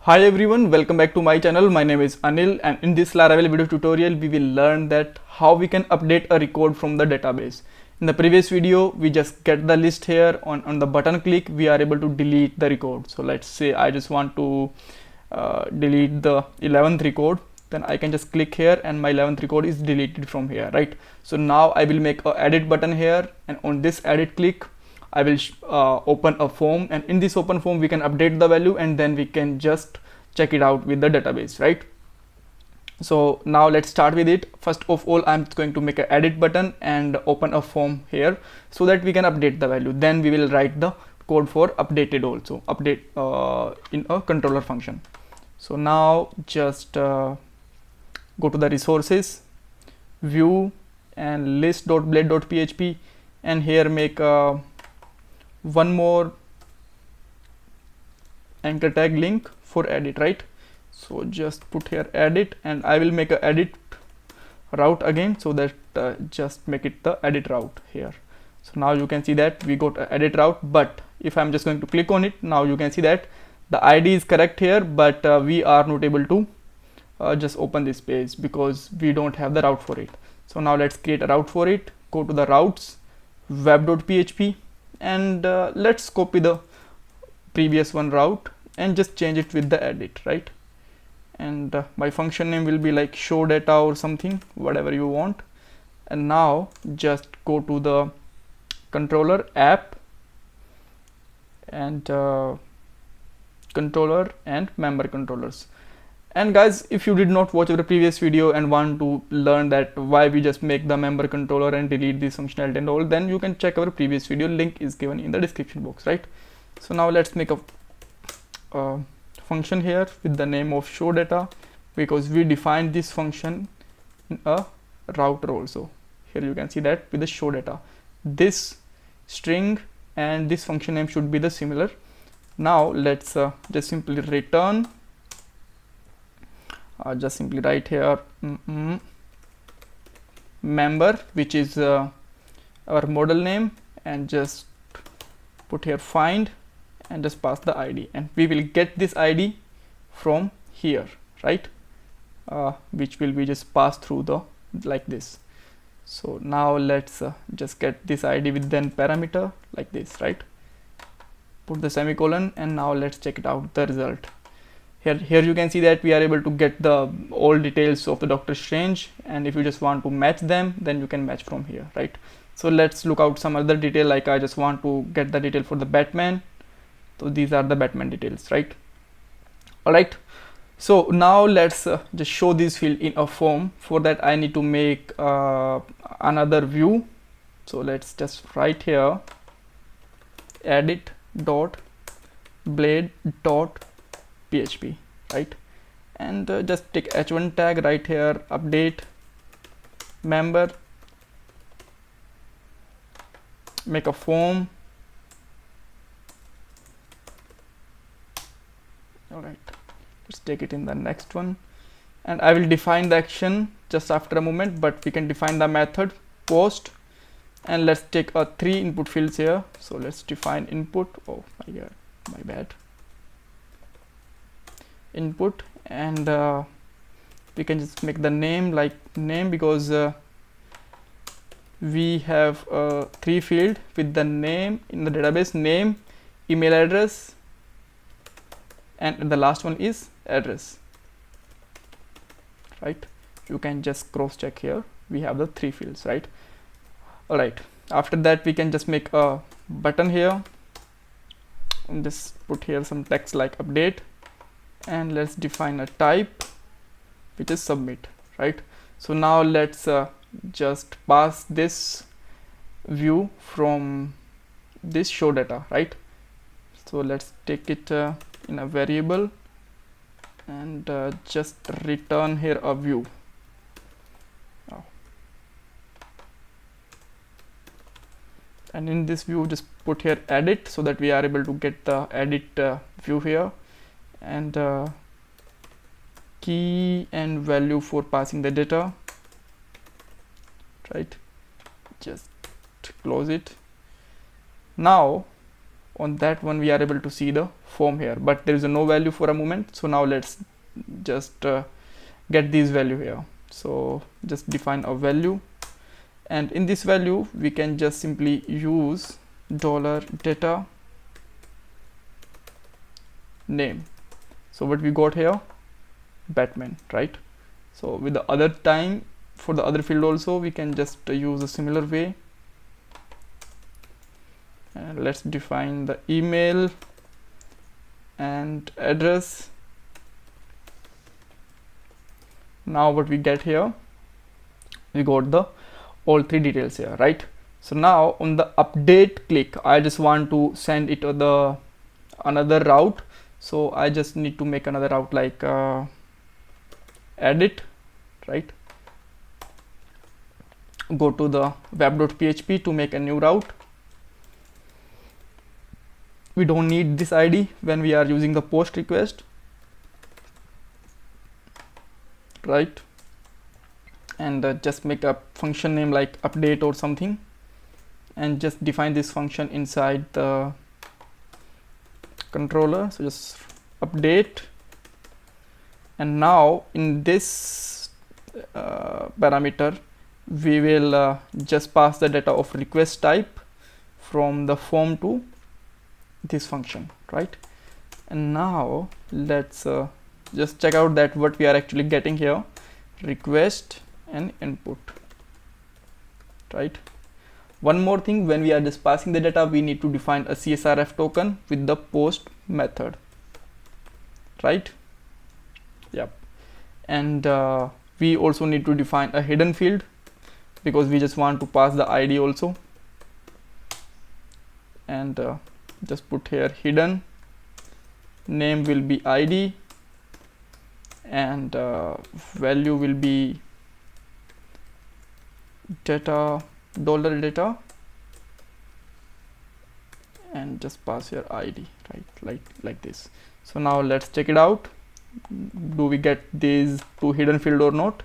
Hi everyone, welcome back to my channel. My name is Anil, and in this Laravel video tutorial we will learn that how we can update a record from the database. In the previous video we just get the list here. On the button click we are able to delete the record. So let's say I just want to delete the 11th record, then I can just click here and my 11th record is deleted from here, right? So now I will make a edit button here, and on this edit click I will open a form, and in this open form we can update the value and then we can just check it out with the database, right? So now let's start with it. First of all, I'm going to make an edit button and open a form here so that we can update the value. Then we will write the code for updated also, update in a controller function. So now just go to the resources, view, and list.blade.php, and here make one more anchor tag link for edit, right? So just put here edit, and I will make a edit route again, so that just make it the edit route here. So now you can see that we got a edit route, but if I'm just going to click on it, now you can see that the ID is correct here, but we are not able to just open this page because we don't have the route for it. So now let's create a route for it. Go to the routes, web.php, and let's copy the previous one route and just change it with the edit, right? And my function name will be like show data or something, whatever you want. And now just go to the controller app, and controller and member controllers. And guys, if you did not watch the previous video and want to learn that why we just make the member controller and delete this functionality and all, then you can check our previous video, link is given in the description box, right? So now let's make a function here with the name of show data, because we defined this function in a router also. Here you can see that with the show data, this string and this function name should be the similar. Now let's just simply return, just simply write here member, which is our model name, and just put here find and just pass the ID, and we will get this ID from here, right? Which will be just passed through the like this. So now let's just get this ID with then parameter like this, right? Put the semicolon, and now let's check it out, the result. Here you can see that we are able to get the all details of the Doctor Strange, and if you just want to match them, then you can match from here, right? So let's look out some other detail, like I just want to get the detail for the Batman. So these are the Batman details, right? All right, so now let's just show this field in a form. For that I need to make another view. So let's just write here edit dot blade dot php, right? And just take h1 tag right here, update member, make a form. All right, let's take it in the next one, and I will define the action just after a moment, but we can define the method post, and let's take 3 input fields here. So let's define input, oh my god, my bad, input, and we can just make the name like name, because we have 3 field with the name in the database, name, email address, and the last one is address, right? You can just cross check here, we have the 3 fields, right? All right, after that we can just make a button here and just put here some text like update, and let's define a type which is submit, right? So now let's just pass this view from this show data, right? So let's take it in a variable, and just return here a view. And in this view just put here edit, so that we are able to get the edit view here, and key and value for passing the data, right? Just close it. Now on that one we are able to see the form here, but there is no value for a moment. So now let's just get this value here. So just define a value, and in this value we can just simply use $data name. So what we got here, Batman, right? So with the other time, for the other field also we can just use a similar way, and let's define the email and address. Now what we get here, we got the all three details here, right? So now on the update click, I just want to send it to the another route. So I just need to make another route like edit, right? Go to the web.php to make a new route. We don't need this ID when we are using the post request, right? And just make a function name like update or something, and just define this function inside the controller. So just update, and now in this parameter we will just pass the data of request type from the form to this function, right? And now let's just check out that what we are actually getting here, request and input, right? One more thing, when we are just passing the data, we need to define a CSRF token with the post method, right? Yep. And we also need to define a hidden field because we just want to pass the ID also, and just put here hidden, name will be ID, and value will be data, $data, and just pass your ID, right? Like this. So now let's check it out. Do we get these two hidden field or not?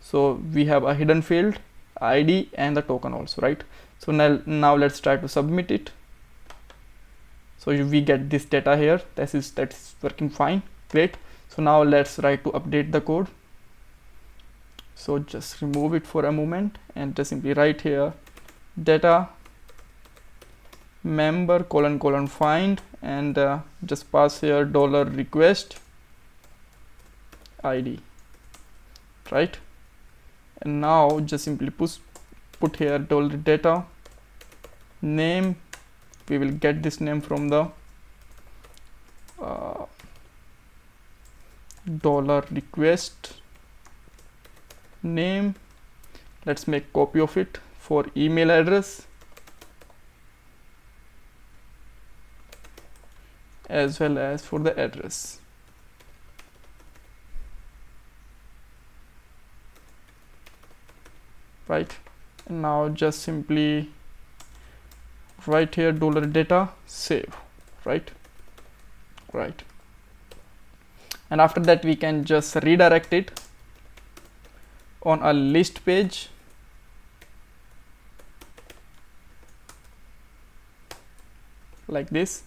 So we have a hidden field, ID, and the token also, right? So now let's try to submit it. So we get this data here. That's working fine. Great. So now let's try to update the code. So just remove it for a moment and just simply write here data member : find, and just pass here $request ID, right? And now just simply put here $data name. We will get this name from the $request name. Let's make copy of it for email address as well as for the address, right? And now just simply write here $data save, right? And after that we can just redirect it on a list page, like this.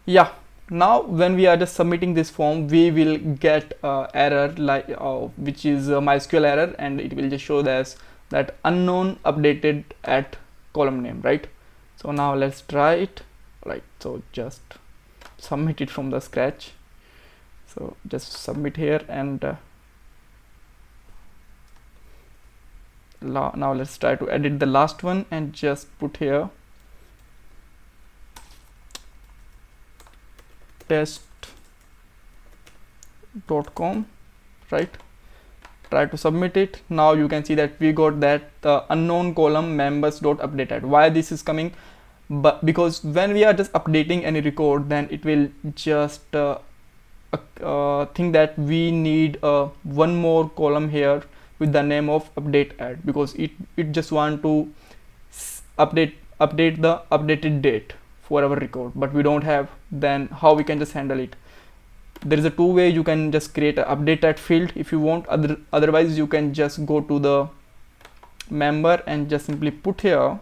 Yeah, now when we are just submitting this form, we will get error like which is a MySQL error, and it will just show us that unknown updated at column name, right? So now let's try it, right? So just submit it from the scratch. So just submit here, and now let's try to edit the last one and just put here test.com, right? Try to submit it. Now you can see that we got that unknown column members.updated. Why this is coming? But because when we are just updating any record, then it will just think that we need one more column here with the name of update add, because it just want to update the updated date for our record, but we don't have. Then how we can just handle it? There is a two way. You can just create an update add field if you want. Otherwise you can just go to the member and just simply put here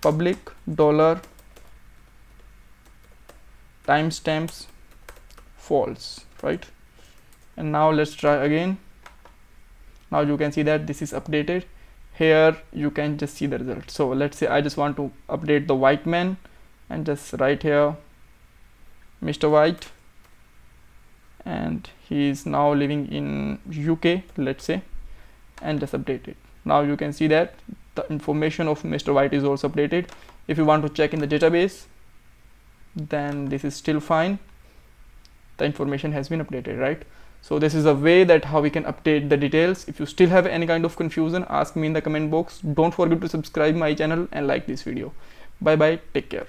public timestamps false, right? And now let's try again. Now you can see that this is updated. Here you can just see the result. So let's say I just want to update the white man, and just write here Mr. White, and he is now living in UK, let's say, and just update it. Now you can see that the information of Mr. White is also updated. If you want to check in the database, then this is still fine, the information has been updated, right? So this is a way that how we can update the details. If you still have any kind of confusion, ask me in the comment box. Don't forget to subscribe my channel and like this video. Bye bye, take care.